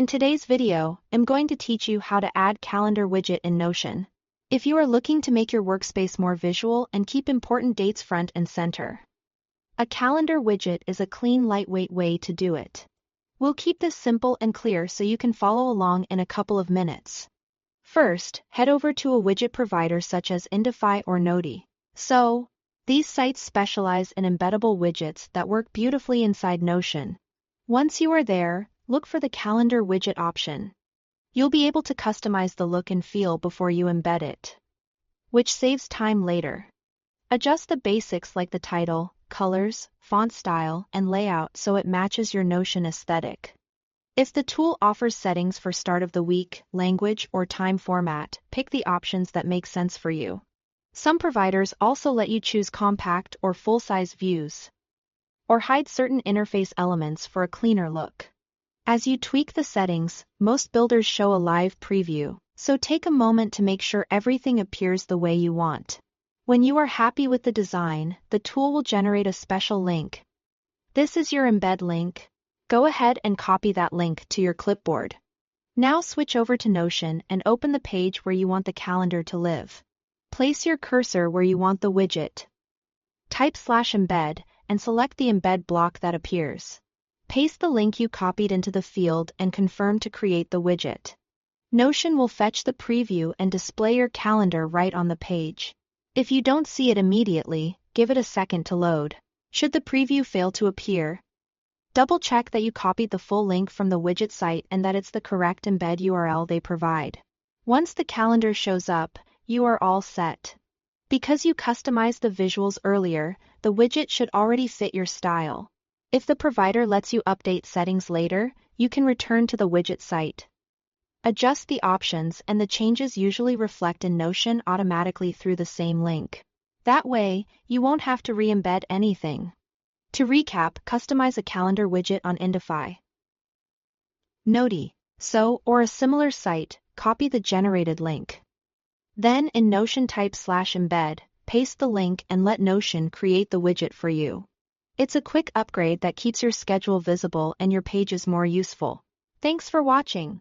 In today's video, I'm going to teach you how to add calendar widget in Notion. If you are looking to make your workspace more visual and keep important dates front and center, a calendar widget is a clean, lightweight way to do it. We'll keep this simple and clear so you can follow along in a couple of minutes. First, head over to a widget provider such as Indify or Noti. These sites specialize in embeddable widgets that work beautifully inside Notion. Once you are there, look for the calendar widget option. You'll be able to customize the look and feel before you embed it, which saves time later. Adjust the basics like the title, colors, font style, and layout so it matches your Notion aesthetic. If the tool offers settings for start of the week, language, or time format, pick the options that make sense for you. Some providers also let you choose compact or full-size views, or hide certain interface elements for a cleaner look. As you tweak the settings, most builders show a live preview, so take a moment to make sure everything appears the way you want. When you are happy with the design, the tool will generate a special link. This is your embed link. Go ahead and copy that link to your clipboard. Now switch over to Notion and open the page where you want the calendar to live. Place your cursor where you want the widget. Type /embed and select the embed block that appears. Paste the link you copied into the field and confirm to create the widget. Notion will fetch the preview and display your calendar right on the page. If you don't see it immediately, give it a second to load. Should the preview fail to appear, double-check that you copied the full link from the widget site and that it's the correct embed URL they provide. Once the calendar shows up, you are all set. Because you customized the visuals earlier, the widget should already fit your style. If the provider lets you update settings later, you can return to the widget site. Adjust the options and the changes usually reflect in Notion automatically through the same link. That way, you won't have to re-embed anything. To recap, customize a calendar widget on Indify, Noti, or a similar site, copy the generated link. Then in Notion type /embed, paste the link and let Notion create the widget for you. It's a quick upgrade that keeps your schedule visible and your pages more useful. Thanks for watching.